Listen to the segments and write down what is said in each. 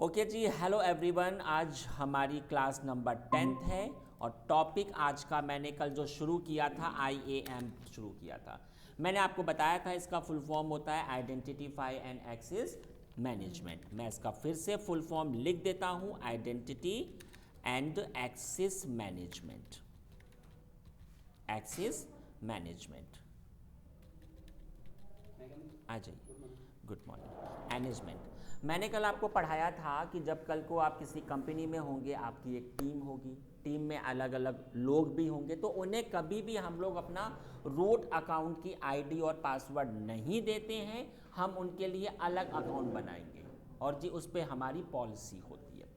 Okay जी, hello everyone. आज हमारी class number 10th है और टॉपिक आज का मैंने कल जो शुरू किया था IAM शुरू किया था। मैंने आपको बताया था इसका फुल फॉर्म होता है आइडेंटिफाई एंड एक्सेस मैनेजमेंट। मैं इसका फिर से फुल फॉर्म लिख देता हूँ, identity and access management. Access management आ जाइए। Good morning. मैनेजमेंट मैंने कल आपको पढ़ाया था कि जब कल को आप किसी कंपनी में होंगे, आपकी एक टीम होगी, टीम में अलग अलग लोग भी होंगे, तो उन्हें कभी भी हम लोग अपना रूट अकाउंट की आईडी और पासवर्ड नहीं देते हैं। हम उनके लिए अलग अकाउंट बनाएंगे और जी उस पर हमारी पॉलिसी होती है।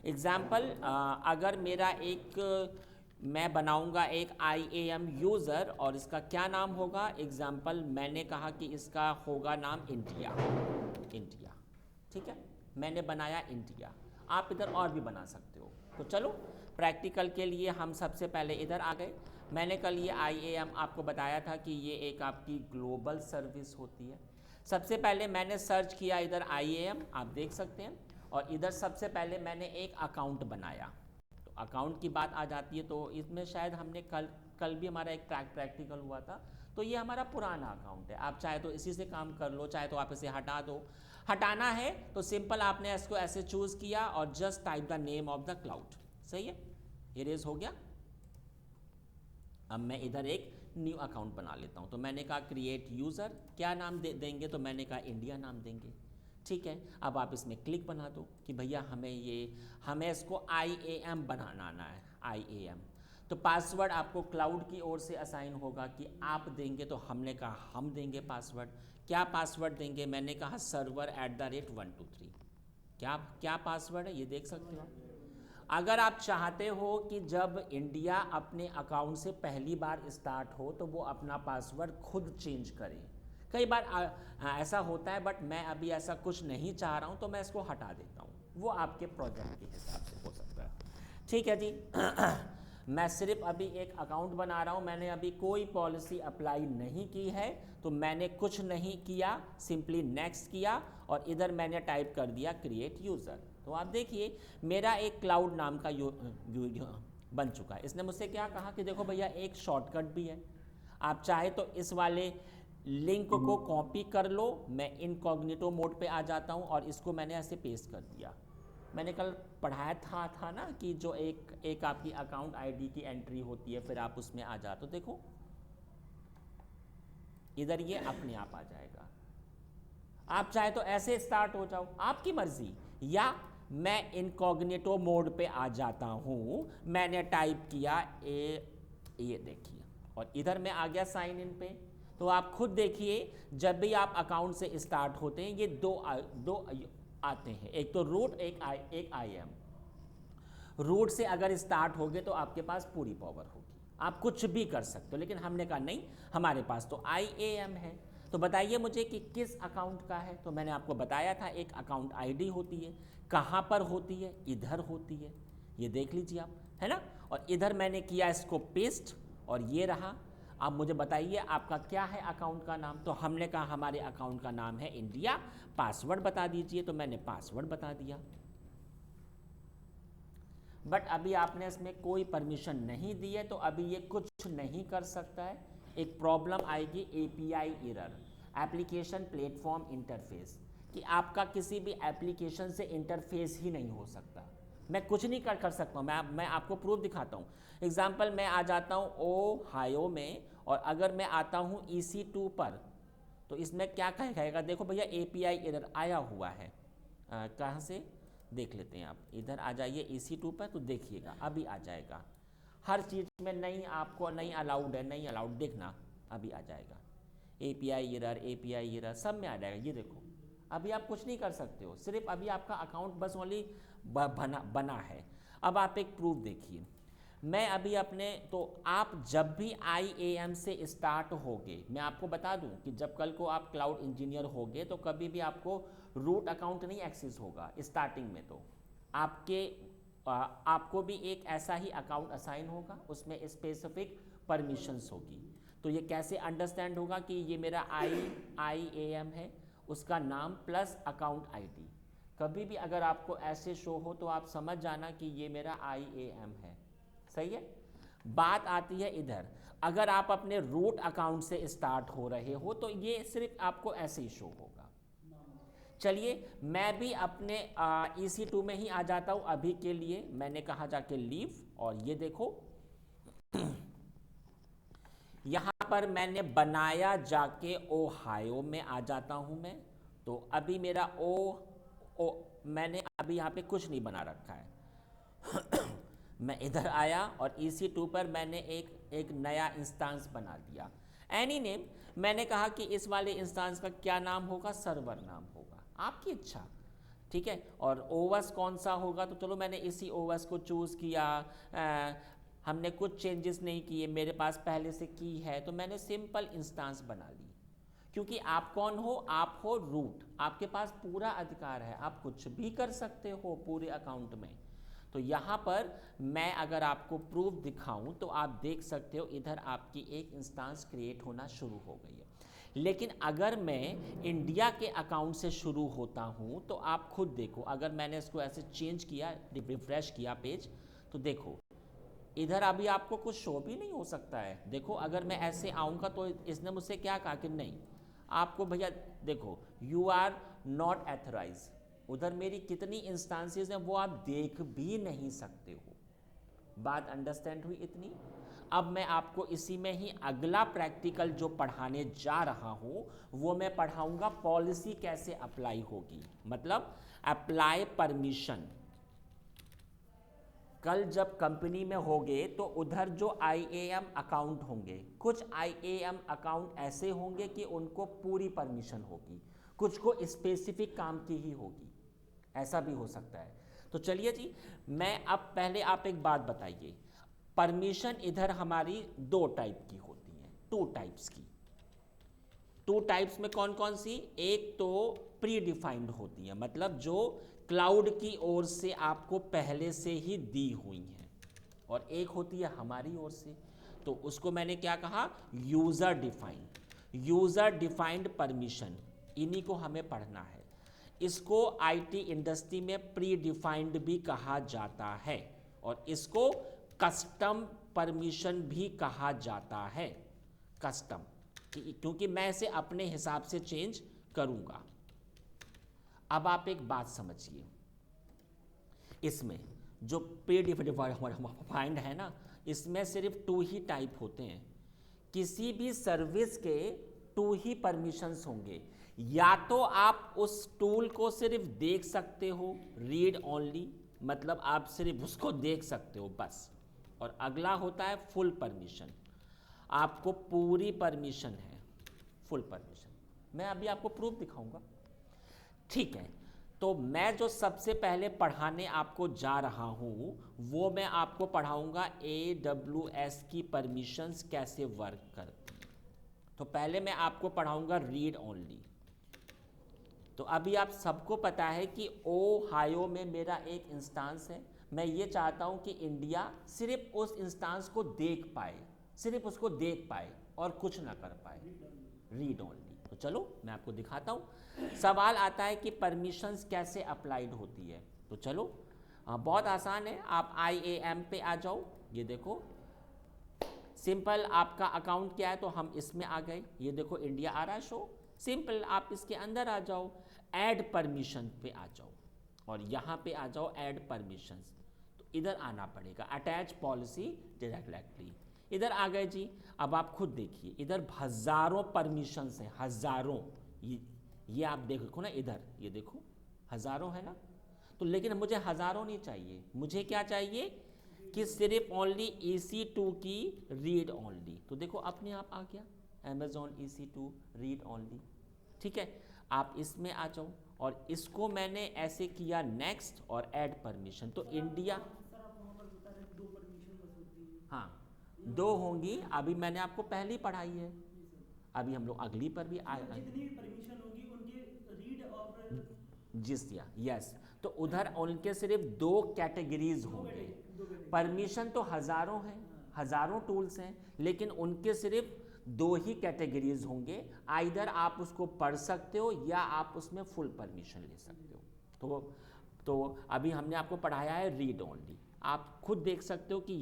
एग्ज़ाम्पल, अगर मेरा मैं बनाऊंगा एक IAM यूज़र और इसका क्या नाम होगा। एग्ज़ाम्पल मैंने कहा कि इसका होगा नाम इंडिया। इंडिया, ठीक है, मैंने बनाया इंडिया। आप इधर और भी बना सकते हो। तो चलो प्रैक्टिकल के लिए हम सबसे पहले इधर आ गए। मैंने कल ये IAM आपको बताया था कि ये एक आपकी ग्लोबल सर्विस होती है। सबसे पहले मैंने सर्च किया इधर IAM, आप देख सकते हैं, और इधर सबसे पहले मैंने एक अकाउंट बनाया। तो अकाउंट की बात आ जाती है, तो इसमें शायद हमने कल भी हमारा एक प्रैक्टिकल हुआ था। तो ये हमारा पुराना अकाउंट है। आप चाहे तो इसी से काम कर लो, चाहे तो आप इसे हटा दो। हटाना है तो सिंपल आपने इसको ऐसे चूज़ किया और just type the name of the cloud. सही है, इरेज हो गया। अब मैं इधर एक न्यू अकाउंट बना लेता हूँ। तो मैंने कहा क्रिएट यूज़र, क्या नाम देंगे, तो मैंने कहा इंडिया नाम देंगे। ठीक है, अब आप इसमें क्लिक बना दो कि भैया हमें इसको IAM बनाना है। IAM तो पासवर्ड आपको क्लाउड की ओर से असाइन होगा कि आप देंगे, तो हमने कहा हम देंगे पासवर्ड। क्या पासवर्ड देंगे, मैंने कहा server@123। क्या क्या पासवर्ड है ये देख सकते हो। अगर आप चाहते हो कि जब इंडिया अपने अकाउंट से पहली बार स्टार्ट हो तो वो अपना पासवर्ड खुद चेंज करे। कई बार ऐसा होता है, बट मैं अभी ऐसा कुछ नहीं चाह रहा हूँ, तो मैं इसको हटा देता हूँ। वो आपके प्रोजेक्ट के हिसाब से हो सकता है। ठीक है जी। मैं सिर्फ अभी एक अकाउंट बना रहा हूँ, मैंने अभी कोई पॉलिसी अप्लाई नहीं की है, तो मैंने कुछ नहीं किया, सिंपली नेक्स्ट किया और इधर मैंने टाइप कर दिया क्रिएट यूज़र। तो आप देखिए मेरा एक क्लाउड नाम का बन चुका है। इसने मुझसे क्या कहा कि देखो भैया एक शॉर्टकट भी है, आप चाहे तो इस वाले लिंक को कॉपी कर लो। मैं इनकॉग्निटो मोड पे आ जाता हूँ और इसको मैंने ऐसे पेस्ट कर दिया। मैंने कल पढ़ाया था ना कि जो एक आपकी अकाउंट आईडी की एंट्री होती है, फिर आप उसमें आ जाते हो। देखो इधर ये अपने आप आ जाएगा। आप चाहे तो ऐसे स्टार्ट हो जाओ, आपकी मर्जी, या मैं इनकॉग्निटो मोड पे आ जाता हूँ। मैंने टाइप किया ये देखिए, और इधर मैं आ गया साइन इन पे। तो आप खुद देखिए, जब भी आप अकाउंट से स्टार्ट होते हैं ये दो आते हैं, एक तो रूट, एक IAM। रूट से अगर स्टार्ट होगे तो आपके पास पूरी पावर होगी, आप कुछ भी कर सकते हो। लेकिन हमने कहा नहीं, हमारे पास तो IAM है। तो बताइए मुझे कि किस अकाउंट का है। तो मैंने आपको बताया था एक अकाउंट आईडी होती है। कहाँ पर होती है, इधर होती है, ये देख लीजिए आप, है ना। और इधर मैंने किया इसको पेस्ट और ये रहा। अब मुझे बताइए आपका क्या है अकाउंट का नाम। तो हमने कहा हमारे अकाउंट का नाम है इंडिया। पासवर्ड बता दीजिए, तो मैंने पासवर्ड बता दिया। बट अभी आपने इसमें कोई परमिशन नहीं दी है, तो अभी ये कुछ नहीं कर सकता है। एक प्रॉब्लम आएगी API error, application platform interface, कि आपका किसी भी एप्लीकेशन से इंटरफेस ही नहीं हो सकता। मैं कुछ नहीं कर सकता हूँ। मैं आपको प्रूफ दिखाता हूँ। एग्जाम्पल, मैं आ जाता हूँ ओहायो में, और अगर मैं आता हूँ EC2 पर, तो इसमें क्या कहेगा, देखो भैया API एरर आया हुआ है। कहाँ से देख लेते हैं, आप इधर आ जाइए EC2 पर, तो देखिएगा अभी आ जाएगा। हर चीज़ में नहीं, आपको नहीं अलाउड है, नहीं अलाउड, देखना अभी आ जाएगा। API एरर सब में आ जाएगा। ये देखो अभी आप कुछ नहीं कर सकते हो, सिर्फ अभी आपका अकाउंट बस ओनली बना है। अब आप एक प्रूफ देखिए, मैं अभी अपने, तो आप जब भी IAM से स्टार्ट होगे, मैं आपको बता दूं कि जब कल को आप क्लाउड इंजीनियर होगे तो कभी भी आपको रूट अकाउंट नहीं एक्सेस होगा स्टार्टिंग में। तो आपको भी एक ऐसा ही अकाउंट असाइन होगा, उसमें स्पेसिफिक परमिशंस होगी। तो ये कैसे अंडरस्टैंड होगा कि ये मेरा IAM है, उसका नाम प्लस अकाउंट ID। कभी भी अगर आपको ऐसे शो हो तो आप समझ जाना कि ये मेरा IAM है, सही है। बात आती है इधर, अगर आप अपने रूट अकाउंट से स्टार्ट हो रहे हो तो ये सिर्फ आपको ऐसे ही शो होगा। चलिए मैं भी अपने EC2 में ही आ जाता हूँ अभी के लिए। मैंने कहा जाके लीव, और ये देखो यहाँ पर मैंने बनाया जाके ओहायो में आ जाता हूँ मैं। तो अभी मेरा मैंने अभी यहाँ पे कुछ नहीं बना रखा है मैं इधर आया और EC2 पर मैंने एक नया इंस्टांस बना दिया, एनी नेम। मैंने कहा कि इस वाले इंस्टांस का क्या नाम होगा, सर्वर नाम होगा, आपकी इच्छा, ठीक है। और ओवस कौन सा होगा, तो चलो मैंने इसी ओवस को चूज़ किया। हमने कुछ चेंजेस नहीं किए, मेरे पास पहले से की है, तो मैंने सिंपल इंस्टांस बना ली। क्योंकि आप कौन हो, आप हो रूट, आपके पास पूरा अधिकार है, आप कुछ भी कर सकते हो पूरे अकाउंट में। तो यहाँ पर मैं अगर आपको प्रूफ दिखाऊं तो आप देख सकते हो इधर आपकी एक इंस्टांस क्रिएट होना शुरू हो गई है। लेकिन अगर मैं इंडिया के अकाउंट से शुरू होता हूँ तो आप खुद देखो, अगर मैंने इसको ऐसे चेंज किया, रिफ्रेश किया पेज, तो देखो इधर अभी आपको कुछ शो भी नहीं हो सकता है। देखो अगर मैं ऐसे आऊँगा तो इसने मुझसे क्या कहा कि नहीं, आपको भैया देखो यू आर नॉट एथराइज, उधर मेरी कितनी इंस्टांसेस हैं वो आप देख भी नहीं सकते हो। बात अंडरस्टैंड हुई इतनी। अब मैं आपको इसी में ही अगला प्रैक्टिकल जो पढ़ाने जा रहा हूँ वो मैं पढ़ाऊँगा पॉलिसी कैसे अप्लाई होगी, मतलब अप्लाई परमिशन। कल जब कंपनी में होगे तो उधर जो IAM अकाउंट होंगे, कुछ IAM अकाउंट ऐसे होंगे कि उनको पूरी परमिशन होगी, कुछ को स्पेसिफिक काम की ही होगी, ऐसा भी हो सकता है। तो चलिए जी, मैं अब पहले आप एक बात बताइए, परमिशन इधर हमारी दो टाइप की होती हैं, टू टाइप्स की। टू टाइप्स में कौन कौन सी, एक तो प्री डिफाइंड होती है, मतलब जो क्लाउड की ओर से आपको पहले से ही दी हुई हैं, और एक होती है हमारी ओर से, तो उसको मैंने क्या कहा, user defined. User defined permission, इन्हीं को हमें पढ़ना है। इसको IT इंडस्ट्री में प्री डिफाइंड भी कहा जाता है, और इसको कस्टम परमिशन भी कहा जाता है। कस्टम, क्योंकि मैं इसे अपने हिसाब से चेंज करूंगा। अब आप एक बात समझिए, इसमें जो प्री डिफाइंड है ना, इसमें सिर्फ 2 ही टाइप होते हैं। किसी भी सर्विस के 2 ही परमिशंस होंगे, या तो आप उस टूल को सिर्फ देख सकते हो, रीड ओनली, मतलब आप सिर्फ उसको देख सकते हो बस, और अगला होता है फुल परमिशन, आपको पूरी परमिशन है, फुल परमिशन। मैं अभी आपको प्रूफ दिखाऊंगा, ठीक है। तो मैं जो सबसे पहले पढ़ाने आपको जा रहा हूँ वो मैं आपको पढ़ाऊंगा AWS की परमिशंस कैसे वर्क करती हैं। तो पहले मैं आपको पढ़ाऊंगा रीड ओनली। तो अभी आप सबको पता है कि ओहायो में मेरा एक इंस्टांस है, मैं ये चाहता हूँ कि इंडिया सिर्फ उस इंस्टांस को देख पाए, सिर्फ उसको देख पाए और कुछ ना कर पाए, रीड ओनली। तो चलो मैं आपको दिखाता हूँ। सवाल आता है कि परमिशंस कैसे अप्लाइड होती है, तो चलो बहुत आसान है, आप IAM पे आ जाओ। ये देखो सिंपल, आपका अकाउंट क्या है, तो हम इसमें आ गए, ये देखो इंडिया आ रहा है शो, सिंपल आप इसके अंदर आ जाओ, ऐड परमिशन पे आ जाओ, और यहाँ पे आ जाओ ऐड परमिशंस। तो इधर आना पड़ेगा, अटैच पॉलिसी डायरेक्टली, इधर आ गए जी। अब आप खुद देखिए, इधर हज़ारों परमिशंस हैं, हज़ारों, ये आप देखो ना इधर, ये देखो हज़ारों है ना। तो लेकिन मुझे हज़ारों नहीं चाहिए, मुझे क्या चाहिए कि सिर्फ ओनली EC2 की रीड ओनली। तो देखो अपने आप आ गया Amazon EC2 रीड ओनली, ठीक है। आप इसमें आ जाओ, और इसको मैंने ऐसे किया नेक्स्ट और ऐड परमिशन। तो इंडिया, हाँ 2 होंगी, अभी मैंने आपको पहले ही पढ़ाई है, अभी हम लोग अगली पर भी आए, जितनी परमिशन होगी उनके रीड और जिस दिया, यस। तो उधर उनके सिर्फ 2 कैटेगरीज होंगे, परमिशन तो हज़ारों हैं, हज़ारों टूल्स हैं, लेकिन उनके सिर्फ 2 ही कैटेगरीज होंगे। आइदर आप उसको पढ़ सकते हो या आप उसमें फुल परमिशन ले सकते हो, तो अभी हमने आपको पढ़ाया है रीड ओनली, आप खुद देख सकते हो कि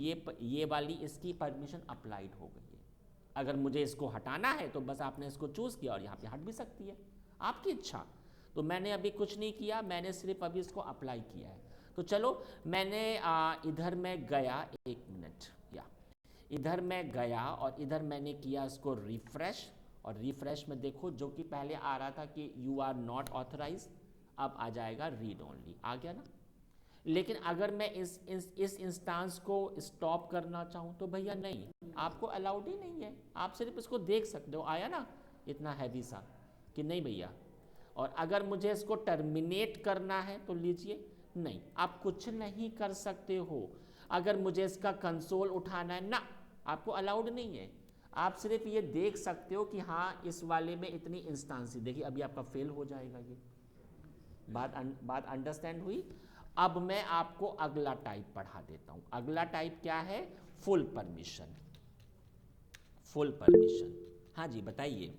ये वाली इसकी परमिशन अप्लाइड हो गई है। अगर मुझे इसको हटाना है तो बस आपने इसको चूज़ किया और यहाँ पे हट भी सकती है, आपकी इच्छा। तो मैंने अभी कुछ नहीं किया, मैंने सिर्फ अभी इसको अप्लाई किया है। तो चलो मैंने इधर मैं गया, एक मिनट, या इधर मैं गया और इधर मैंने किया इसको रिफ्रेश, और रिफ्रेश में देखो जो कि पहले आ रहा था कि यू आर नॉट ऑथराइज, अब आ जाएगा रीड ओनली, आ गया ना। लेकिन अगर मैं इस इंस्टांस को स्टॉप करना चाहूँ तो भैया नहीं, आपको अलाउड ही नहीं है, आप सिर्फ इसको देख सकते हो। आया ना इतना हैवी सा कि नहीं भैया। और अगर मुझे इसको टर्मिनेट करना है तो लीजिए, नहीं, आप कुछ नहीं कर सकते हो। अगर मुझे इसका कंसोल उठाना है ना, आपको अलाउड नहीं है, आप सिर्फ ये देख सकते हो कि हाँ इस वाले में इतनी इंस्टांस, देखिए अभी आपका फेल हो जाएगा ये। बात अंडरस्टैंड हुई। अब मैं आपको अगला टाइप पढ़ा देता हूं। अगला टाइप क्या है? Full permission. फुल परमिशन, हाँ जी बताइए।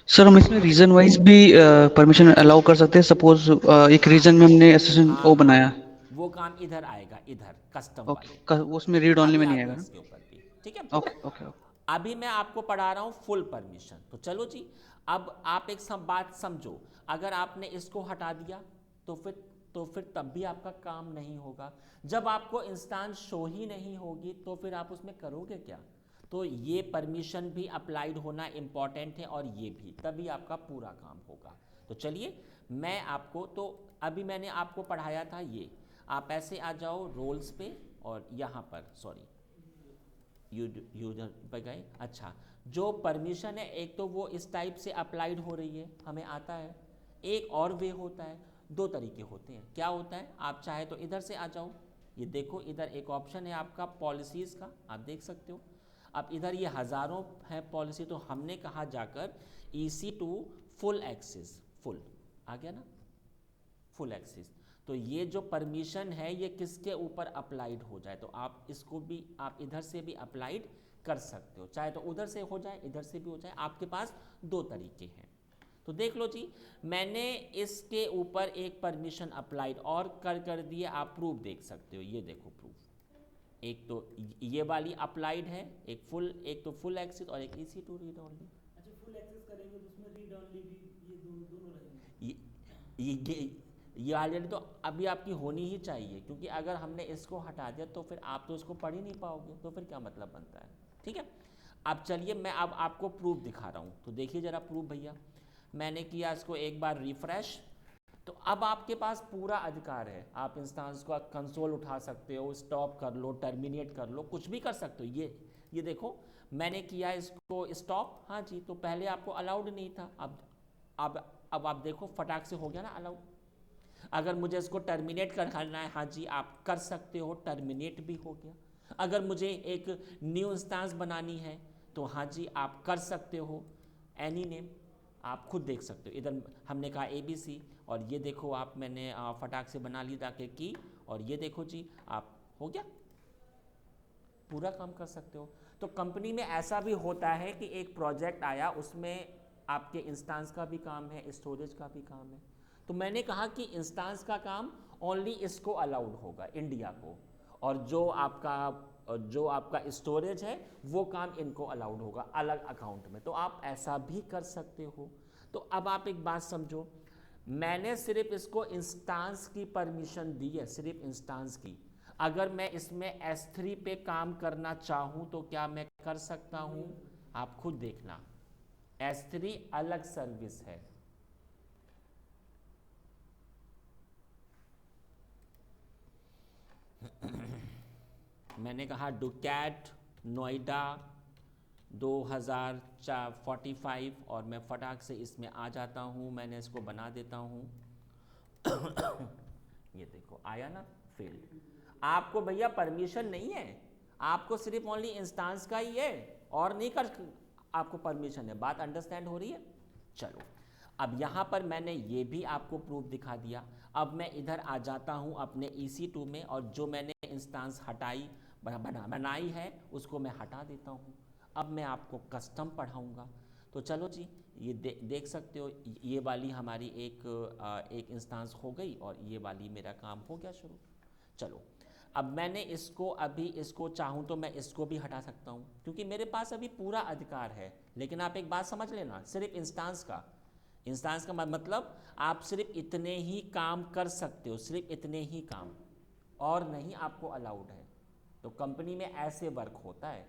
सर हम इसमें रीजन वाइज भी परमिशन अलाउ कर सकते हैं, सपोज एक हाँ रीजन में हमने एसेशन हाँ ओ हाँ, बनाया। वो काम इधर आएगा, इधर कस्टम वाले। ओके, वो उसमें रीड ओनली अभी में नहीं आते आएगा हैं ना? इसके ऊपर भी, ठीक है। Okay okay okay. अभी मैं आपको पढ़ा रहा हूं फुल परमिशन। तो चलो जी, अब आप एक सब बात समझो, अगर आपने इसको हटा दिया तो फिर तब भी आपका काम नहीं होगा। जब आपको इंस्टांस शो ही नहीं होगी तो फिर आप उसमें करोगे क्या? तो ये परमिशन भी अप्लाइड होना इंपॉर्टेंट है, और ये भी, तभी आपका पूरा काम होगा। तो चलिए मैं आपको, तो अभी मैंने आपको पढ़ाया था ये, आप ऐसे आ जाओ रोल्स पे, और यहाँ पर सॉरी यूजर पर गए। अच्छा, जो परमिशन है एक तो वो इस टाइप से अप्लाइड हो रही है, हमें आता है। एक और वे होता है, दो तरीके होते हैं। क्या होता है? आप चाहे तो इधर से आ जाओ, ये देखो इधर एक ऑप्शन है आपका पॉलिसीज़ का, आप देख सकते हो। अब इधर ये हज़ारों है पॉलिसी, तो हमने कहा जाकर EC2 फुल एक्सेस, फुल आ गया ना, फुल एक्सिस। तो ये जो परमिशन है ये किसके ऊपर अप्लाइड हो जाए, तो आप इसको भी आप इधर से भी अप्लाइड कर सकते हो, चाहे तो उधर से हो जाए इधर से भी हो जाए, आपके पास दो तरीके हैं। तो देख लो जी, मैंने इसके ऊपर एक परमिशन अप्लाइड और कर दिए, आप प्रूफ देख सकते हो, ये देखो प्रूफ। एक तो ये वाली अप्लाइड है, एक तो फुल एक्सिस और एक EC2 रीड ओनली। अच्छा, फुल एक्सेस करेंगे तो उसमें रीड ऑनली भी ये दोनों दोनों रहेंगे। ये ये ऑलरेडी तो अभी आपकी होनी ही चाहिए, क्योंकि अगर हमने इसको हटा दिया तो फिर आप तो इसको पढ़ ही नहीं पाओगे, तो फिर क्या मतलब बनता है? ठीक है। अब चलिए मैं अब आपको प्रूफ दिखा रहा हूँ, तो देखिए ज़रा प्रूफ भैया। मैंने किया इसको एक बार रिफ्रेश, तो अब आपके पास पूरा अधिकार है, आप इंस्टांस का कंसोल उठा सकते हो, स्टॉप कर लो, टर्मिनेट कर लो, कुछ भी कर सकते हो। ये देखो मैंने किया इसको स्टॉप, हाँ जी, तो पहले आपको अलाउड नहीं था, अब आप देखो फटाक से हो गया ना अलाउड। अगर मुझे इसको टर्मिनेट करना है, हाँ जी आप कर सकते हो, टर्मिनेट भी हो गया। अगर मुझे एक न्यू इंस्टांस बनानी है तो हाँ जी आप कर सकते हो, एनी नेम, आप खुद देख सकते हो। इधर हमने कहा ABC, और ये देखो आप, मैंने फटाक से बना ली जाके की, और ये देखो जी आप, हो गया, पूरा काम कर सकते हो। तो कंपनी में ऐसा भी होता है कि एक प्रोजेक्ट आया, उसमें आपके इंस्टांस का भी काम है, स्टोरेज का भी काम है। तो मैंने कहा कि इंस्टांस का काम ओनली इसको अलाउड होगा, इंडिया को, और जो आपका स्टोरेज है वो काम इनको अलाउड होगा अलग अकाउंट में। तो आप ऐसा भी कर सकते हो। तो अब आप एक बात समझो, मैंने सिर्फ इसको इंस्टांस की परमिशन दी है, सिर्फ इंस्टांस की। अगर मैं इसमें S3 पे काम करना चाहूँ तो क्या मैं कर सकता हूँ? आप खुद देखना, S3 अलग सर्विस है। मैंने कहा डुकैट नोएडा 2045, और मैं फटाक से इसमें आ जाता हूँ, मैंने इसको बना देता हूँ। ये देखो आया ना, फेल्ड। आपको भैया परमिशन नहीं है, आपको सिर्फ ओनली इंस्टांस का ही है, और नहीं कर, आपको परमिशन है। बात अंडरस्टैंड हो रही है? चलो अब यहाँ पर मैंने ये भी आपको प्रूफ दिखा दिया। अब मैं इधर आ जाता हूँ अपने EC2 में, और जो मैंने इंस्टांस बनाई है उसको मैं हटा देता हूँ। अब मैं आपको कस्टम पढ़ाऊँगा। तो चलो जी, ये देख सकते हो, ये वाली हमारी एक इंस्टेंस हो गई और ये वाली मेरा काम हो गया शुरू। चलो, अब मैंने इसको अभी इसको चाहूँ तो मैं इसको भी हटा सकता हूँ क्योंकि मेरे पास अभी पूरा अधिकार है। लेकिन आप एक बात समझ लेना, सिर्फ इंस्टेंस का मतलब आप सिर्फ इतने ही काम कर सकते हो, सिर्फ इतने ही काम, और नहीं आपको अलाउड है। तो कंपनी में ऐसे वर्क होता है।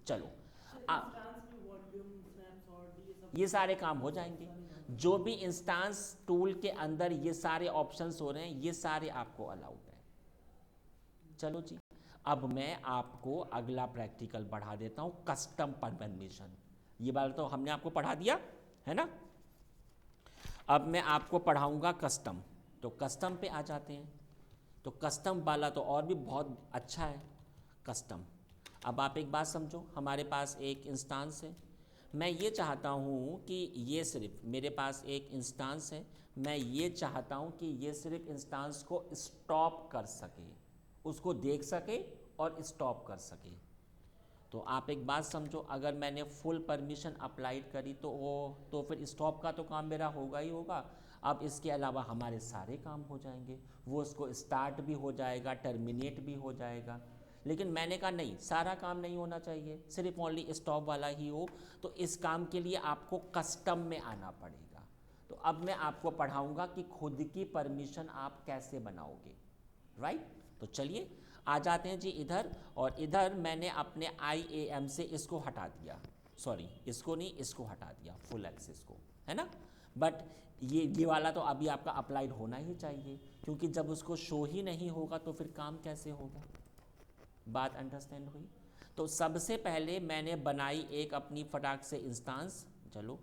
चलो, इंस्टेंस में वॉल्यूम, स्नैपशॉट, ये सारे काम हो जाएंगे। जो भी इंस्टेंस टूल के अंदर ये सारे ऑप्शंस हो रहे हैं, ये सारे आपको अलाउड है। चलो जी, अब मैं आपको अगला प्रैक्टिकल बढ़ा देता हूँ, कस्टम परमिशन। ये वाला तो हमने आपको पढ़ा दिया है ना। अब मैं आपको पढ़ाऊँगा कस्टम। तो कस्टम पे आ जाते हैं। तो कस्टम वाला तो और भी बहुत अच्छा है कस्टम। अब आप एक बात समझो, हमारे पास एक इंस्टेंस है, मैं ये चाहता हूँ कि ये सिर्फ मेरे पास एक इंस्टेंस है, मैं ये चाहता हूँ कि ये सिर्फ इंस्टेंस को स्टॉप कर सके, उसको देख सके और स्टॉप कर सके। तो आप एक बात समझो, अगर मैंने फुल परमिशन अप्लाइड करी तो फिर स्टॉप का तो काम मेरा होगा ही होगा। अब इसके अलावा हमारे सारे काम हो जाएंगे, वो उसको स्टार्ट भी हो जाएगा, टर्मिनेट भी हो जाएगा। लेकिन मैंने कहा नहीं, सारा काम नहीं होना चाहिए, सिर्फ ओनली स्टॉप वाला ही हो। तो इस काम के लिए आपको कस्टम में आना पड़ेगा। तो अब मैं आपको पढ़ाऊँगा कि खुद की परमिशन आप कैसे बनाओगे, राइट। तो चलिए आ जाते हैं जी इधर। और इधर मैंने अपने IAM से इसको हटा दिया, सॉरी इसको नहीं, इसको हटा दिया, फुल एक्सेस को, है ना। बट ये वाला तो अभी आपका अप्लाइड होना ही चाहिए, क्योंकि जब उसको शो ही नहीं होगा तो फिर काम कैसे होगा। बात अंडरस्टैंड हुई। तो सबसे पहले मैंने बनाई एक अपनी फटाक से इंस्टेंस। चलो,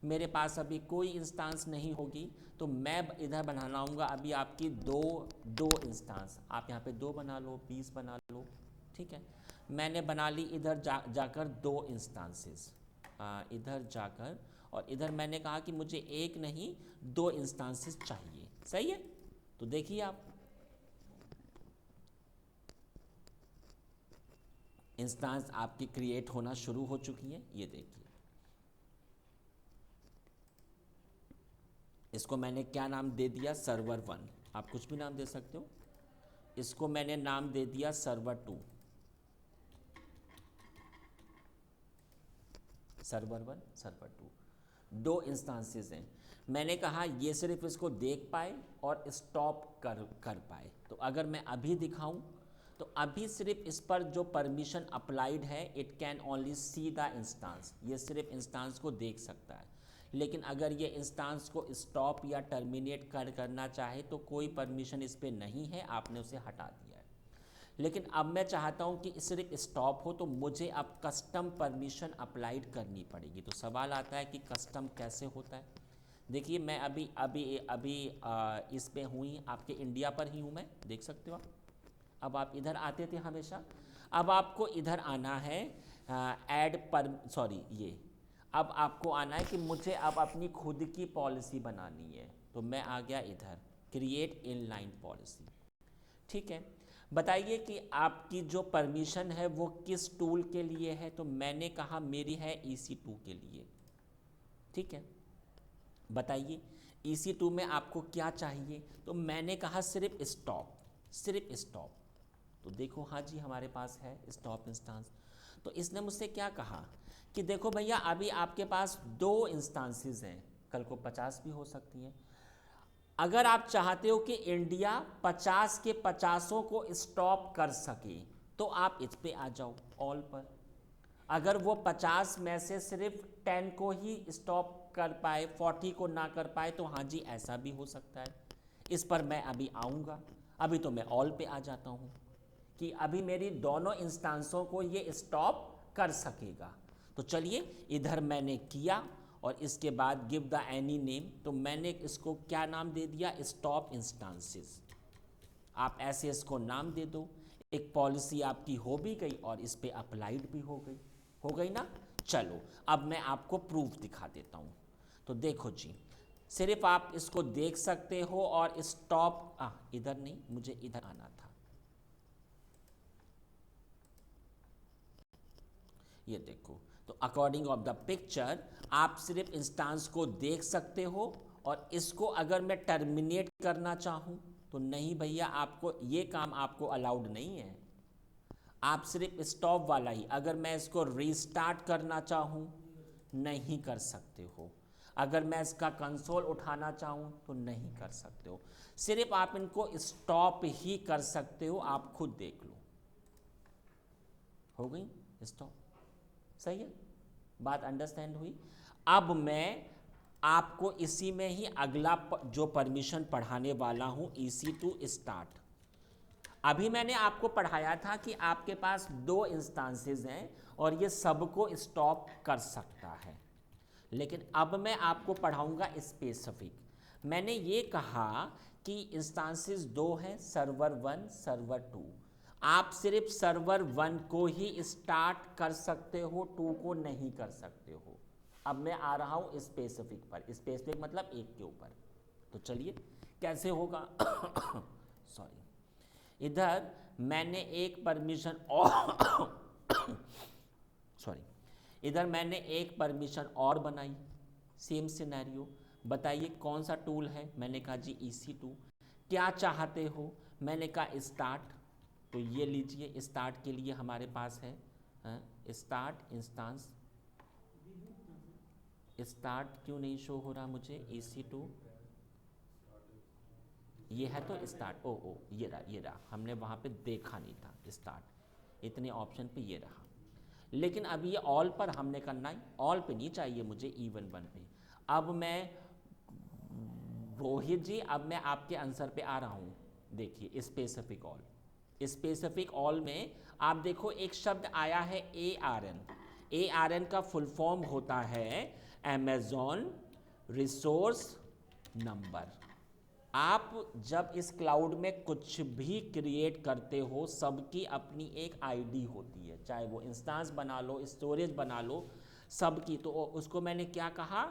मेरे पास अभी कोई इंस्टेंस नहीं होगी तो मैं इधर बनाऊंगा अभी आपकी दो इंस्टेंस। आप यहाँ पे 2 बना लो, 20 बना लो, ठीक है। मैंने बना ली इधर जाकर 2 इंस्टेंसेस, इधर जाकर, और इधर मैंने कहा कि मुझे एक नहीं 2 इंस्टेंसेस चाहिए, सही है। तो देखिए आप, इंस्टेंस आपकी क्रिएट होना शुरू हो चुकी है। ये देखिए, इसको मैंने क्या नाम दे दिया, सर्वर 1। आप कुछ भी नाम दे सकते हो। इसको मैंने नाम दे दिया सर्वर 2, सर्वर 1, सर्वर 2। 2 इंस्टेंसेस हैं। मैंने कहा ये सिर्फ इसको देख पाए और स्टॉप कर पाए। तो अगर मैं अभी दिखाऊं तो अभी सिर्फ इस पर जो परमिशन अप्लाइड है, it can only see the instance, ये सिर्फ इंस्टेंस को देख सकता है। लेकिन अगर ये इंस्टेंस को स्टॉप या टर्मिनेट करना चाहे तो कोई परमिशन इस पर नहीं है, आपने उसे हटा दिया है। लेकिन अब मैं चाहता हूँ कि सिर्फ स्टॉप हो, तो मुझे अब कस्टम परमिशन अप्लाइड करनी पड़ेगी। तो सवाल आता है कि कस्टम कैसे होता है। देखिए, मैं अभी इस पे हूँ ही, आपके इंडिया पर ही हूँ मैं, देख सकते हो आप। अब आप इधर आते थे हमेशा, अब आपको इधर आना है ये अब आपको आना है कि मुझे अब अपनी खुद की पॉलिसी बनानी है। तो मैं आ गया इधर, क्रिएट इनलाइन पॉलिसी, ठीक है। बताइए कि आपकी जो परमिशन है वो किस टूल के लिए है। तो मैंने कहा मेरी है EC2 के लिए, ठीक है। बताइए EC2 में आपको क्या चाहिए। तो मैंने कहा सिर्फ स्टॉप, सिर्फ स्टॉप। तो देखो, हाँ जी, हमारे पास है स्टॉप इंस्टेंस। तो इसने मुझसे क्या कहा कि देखो भैया, अभी आपके पास 2 इंस्टेंसेस हैं, कल को 50 भी हो सकती हैं। अगर आप चाहते हो कि इंडिया 50 के 50 को स्टॉप कर सके तो आप इस पे आ जाओ, ऑल पर। अगर वो 50 में से सिर्फ 10 को ही स्टॉप कर पाए, 40 को ना कर पाए, तो हाँ जी, ऐसा भी हो सकता है। इस पर मैं अभी आऊँगा। अभी तो मैं ऑल पे आ जाता हूँ कि अभी मेरी दोनों इंस्टेंसों को ये स्टॉप कर सकेगा। तो चलिए, इधर मैंने किया और इसके बाद गिव द एनी नेम। तो मैंने इसको क्या नाम दे दिया, स्टॉप इंस्टेंसेस। आप ऐसे इसको नाम दे दो। एक पॉलिसी आपकी हो भी गई और इस पे अप्लाइड भी हो गई ना। चलो, अब मैं आपको प्रूफ दिखा देता हूँ। तो देखो जी, सिर्फ आप इसको देख सकते हो और स्टॉप, इधर नहीं, मुझे इधर आना था। ये देखो, तो अकॉर्डिंग ऑफ द पिक्चर आप सिर्फ इंस्टांस को देख सकते हो, और इसको अगर मैं टर्मिनेट करना चाहूँ तो नहीं भैया, आपको ये काम आपको अलाउड नहीं है। आप सिर्फ स्टॉप वाला ही, अगर मैं इसको रीस्टार्ट करना चाहूँ नहीं कर सकते हो, अगर मैं इसका कंसोल उठाना चाहूँ तो नहीं कर सकते हो, सिर्फ आप इनको स्टॉप ही कर सकते हो। आप खुद देख लो, हो गई स्टॉप, सही है, बात अंडरस्टैंड हुई। अब मैं आपको इसी में ही अगला जो परमिशन पढ़ाने वाला हूँ, EC2 स्टार्ट। अभी मैंने आपको पढ़ाया था कि आपके पास 2 इंस्टांसेस हैं और ये सबको स्टॉप कर सकता है, लेकिन अब मैं आपको पढ़ाऊंगा स्पेसिफिक। मैंने ये कहा कि इंस्टांसेस 2 हैं, सर्वर 1 सर्वर 2। आप सिर्फ सर्वर 1 को ही स्टार्ट कर सकते हो, 2 को नहीं कर सकते हो। अब मैं आ रहा हूँ स्पेसिफिक पर, स्पेसिफिक मतलब एक के ऊपर। तो चलिए कैसे होगा सॉरी, इधर मैंने एक परमिशन और सॉरी, इधर मैंने एक परमिशन और बनाई, सेम सिनेरियो। बताइए कौन सा टूल है? मैंने कहा जी EC2। क्या चाहते हो? मैंने कहा स्टार्ट। तो ये लीजिए, स्टार्ट के लिए हमारे पास है स्टार्ट इंस्टांस। स्टार्ट क्यों नहीं शो हो रहा मुझे? EC2 ये है तो स्टार्ट, ओ ये रहा, हमने वहाँ पे देखा नहीं था स्टार्ट, इतने ऑप्शन पे ये रहा। लेकिन अभी ये ऑल पर हमने करना है, ऑल पे नहीं चाहिए मुझे, E1 पे। अब मैं रोहित जी, अब मैं आपके आंसर पे आ रहा हूँ। देखिए स्पेसिफिक ऑल, स्पेसिफिक ऑल में आप देखो एक शब्द आया है ARN। ARN का फुल फॉर्म होता है अमेज़ॉन रिसोर्स नंबर। आप जब इस क्लाउड में कुछ भी क्रिएट करते हो, सबकी अपनी एक आईडी होती है, चाहे वो इंस्टांस बना लो, स्टोरेज बना लो, सबकी। तो उसको मैंने क्या कहा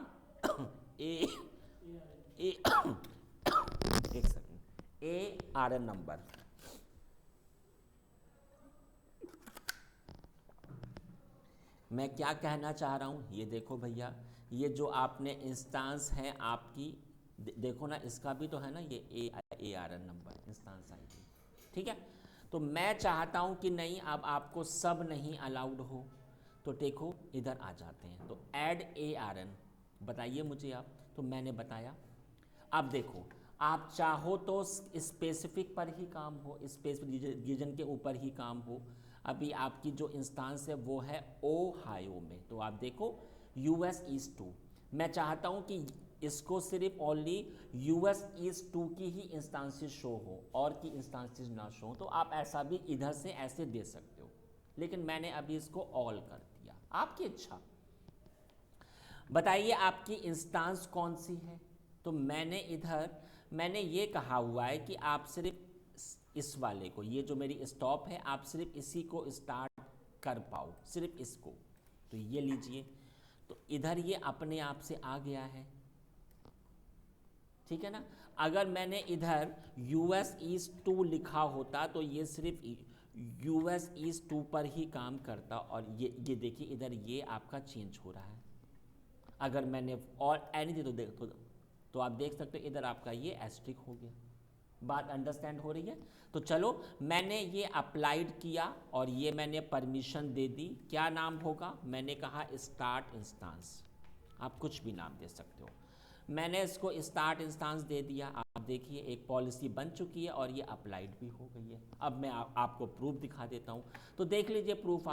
एक सेकंड, ARN नंबर। मैं क्या कहना चाह रहा हूँ, ये देखो भैया, ये जो आपने इंस्टांस है आपकी, देखो ना, इसका भी तो है ना ये ARN नंबर, इंस्टांस आईडी, ठीक है। तो मैं चाहता हूँ कि नहीं, अब आपको सब नहीं अलाउड हो, तो देखो इधर आ जाते हैं। तो ऐड ARN बताइए मुझे आप। तो मैंने बताया। अब देखो, आप चाहो तो स्पेसिफिक पर ही काम हो, स्पेसिफिक रीजन के ऊपर ही काम हो। अभी आपकी जो इंस्टांस है वो है ओहायो में, तो आप देखो US East 2। मैं चाहता हूँ कि इसको सिर्फ ओनली US East 2 की ही इंस्टांसेस शो हो, और की इंस्टांसेस ना शो हो। तो आप ऐसा भी इधर से ऐसे दे सकते हो, लेकिन मैंने अभी इसको ऑल कर दिया, आपकी इच्छा। बताइए आपकी इंस्टांस कौन सी है? तो मैंने इधर मैंने ये कहा हुआ है कि आप सिर्फ इस वाले को, ये जो मेरी स्टॉप है, आप सिर्फ इसी को स्टार्ट कर पाओ, सिर्फ इसको। तो ये लीजिए, तो इधर ये अपने आप से आ गया है, ठीक है ना। अगर मैंने इधर US East 2 लिखा होता तो ये सिर्फ US East 2 पर ही काम करता, और ये देखिए इधर ये आपका चेंज हो रहा है। अगर मैंने और एनी दे तो आप देख सकते हो इधर आपका ये एस्ट्रिक हो गया। बात अंडरस्टैंड हो रही है? तो चलो, मैंने ये अप्लाइड किया और ये मैंने परमिशन दे दी। क्या नाम होगा? मैंने कहा स्टार्ट इंस्टांस, आप कुछ भी नाम दे सकते हो। मैंने इसको स्टार्ट इंस्टांस दे दिया। आप देखिए एक पॉलिसी बन चुकी है और ये अप्लाइड भी हो गई है। अब मैं आपको प्रूफ दिखा देता हूँ, तो देख लीजिए प्रूफ।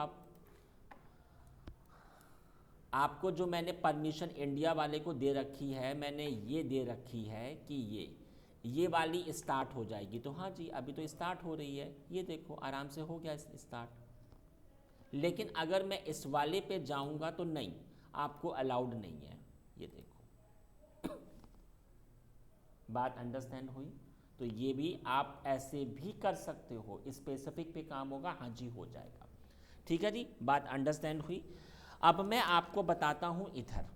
आपको जो मैंने परमिशन इंडिया वाले को दे रखी है, मैंने ये दे रखी है कि ये वाली स्टार्ट हो जाएगी। तो हाँ जी, अभी तो स्टार्ट हो रही है, ये देखो आराम से हो गया स्टार्ट। लेकिन अगर मैं इस वाले पे जाऊंगा तो नहीं, आपको अलाउड नहीं है, ये देखो। बात अंडरस्टैंड हुई? तो ये भी आप ऐसे भी कर सकते हो, स्पेसिफिक पे काम होगा, हाँ जी हो जाएगा। ठीक है जी, बात अंडरस्टैंड हुई। अब मैं आपको बताता हूं इधर,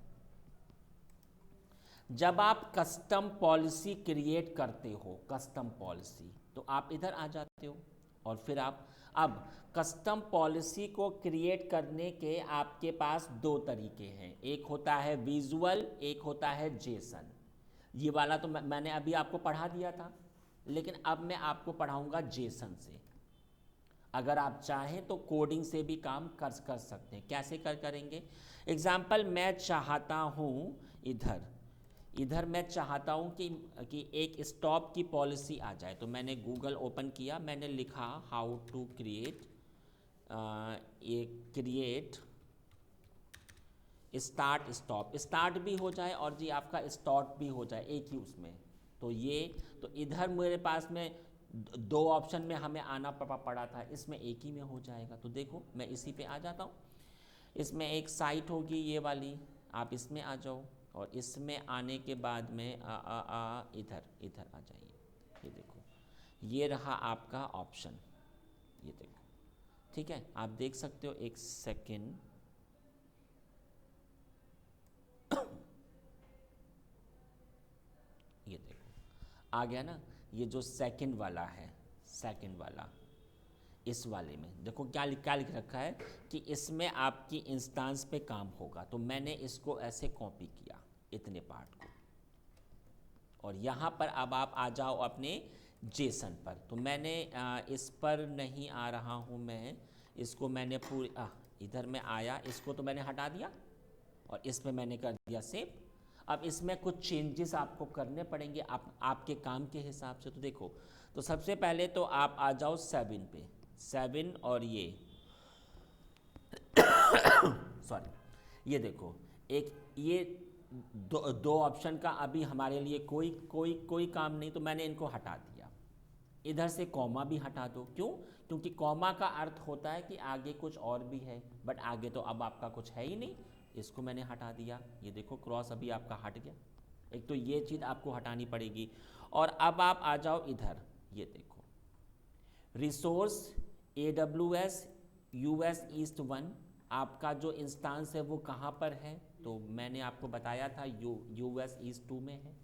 जब आप कस्टम पॉलिसी क्रिएट करते हो, कस्टम पॉलिसी, तो आप इधर आ जाते हो और फिर आप अब कस्टम पॉलिसी को क्रिएट करने के आपके पास दो तरीके हैं, एक होता है विजुअल, एक होता है जेसन। ये वाला तो मैंने अभी आपको पढ़ा दिया था, लेकिन अब मैं आपको पढ़ाऊंगा जेसन से। अगर आप चाहें तो कोडिंग से भी काम कर सकते हैं। कैसे करेंगे? एग्जाम्पल, मैं चाहता हूँ इधर मैं चाहता हूँ कि एक स्टॉप की पॉलिसी आ जाए। तो मैंने गूगल ओपन किया, मैंने लिखा how to create start stop. Start भी हो जाए और जी आपका स्टॉप भी हो जाए एक ही उसमें। तो इधर मेरे पास में दो ऑप्शन में हमें आना पड़ा था, इसमें एक ही में हो जाएगा। तो देखो मैं इसी पे आ जाता हूँ। इसमें एक साइट होगी ये वाली, आप इसमें आ जाओ और इसमें आने के बाद में इधर आ जाइए। ये देखो, ये रहा आपका ऑप्शन, ये देखो, ठीक है। आप देख सकते हो, एक सेकेंड, ये देखो आ गया ना। ये जो सेकंड वाला है, सेकंड वाला, इस वाले में देखो क्या लिख रखा है कि इसमें आपकी इंस्टेंस पे काम होगा। तो मैंने इसको ऐसे कॉपी किया इतने पार्ट को, और यहाँ पर अब आप आ जाओ अपने जेसन पर। तो मैंने इस पर नहीं आ रहा हूँ मैं, इसको मैंने पूरी इधर में आया, इसको तो मैंने हटा दिया और इसमें मैंने कर दिया सेव। अब इसमें कुछ चेंजेस आपको करने पड़ेंगे आपके काम के हिसाब से। तो देखो, तो सबसे पहले तो आप आ जाओ 7 पे, 7 और ये सॉरी, ये देखो, एक ये दो ऑप्शन का अभी हमारे लिए कोई काम नहीं, तो मैंने इनको हटा दिया। इधर से कॉमा भी हटा दो, क्यों? क्योंकि कॉमा का अर्थ होता है कि आगे कुछ और भी है, बट आगे तो अब आपका कुछ है ही नहीं, इसको मैंने हटा दिया। ये देखो क्रॉस अभी आपका हट गया। एक तो ये चीज़ आपको हटानी पड़ेगी। और अब आप आ जाओ इधर, ये देखो रिसोर्स AWS US ईस्ट 1, आपका जो इंस्टेंस है वो कहाँ पर है? तो मैंने आपको बताया था US ईस्ट 2 में है।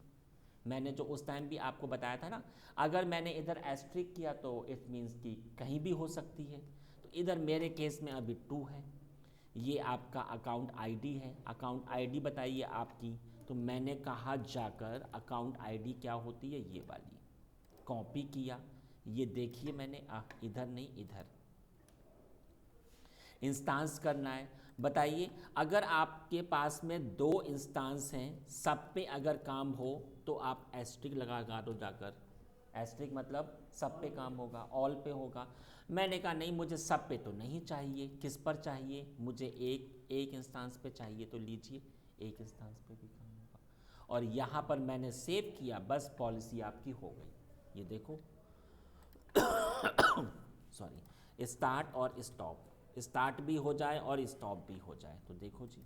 मैंने जो उस टाइम भी आपको बताया था ना, अगर मैंने इधर एस्ट्रिक किया तो इट मीन्स कि कहीं भी हो सकती है। तो इधर मेरे केस में अभी 2 है। ये आपका अकाउंट आईडी है, अकाउंट आईडी बताइए आपकी। तो मैंने कहा जाकर अकाउंट आईडी क्या होती है, ये वाली कॉपी किया। ये देखिए मैंने इधर नहीं, इधर इंस्टांस करना है। बताइए, अगर आपके पास में 2 इंस्टांस हैं, सब पे अगर काम हो तो आप एस्ट्रिक लगा दो जाकर। एस्ट्रिक मतलब सब पे काम होगा, ऑल पे होगा। मैंने कहा नहीं, मुझे सब पे तो नहीं चाहिए। किस पर चाहिए? मुझे एक इंस्टांस पे चाहिए। तो लीजिए, एक इंस्टांस पे भी काम होगा। और यहाँ पर मैंने सेव किया, बस पॉलिसी आपकी हो गई। ये देखो सॉरी, स्टार्ट और स्टॉप, स्टार्ट भी हो जाए और स्टॉप भी हो जाए। तो देखो जी,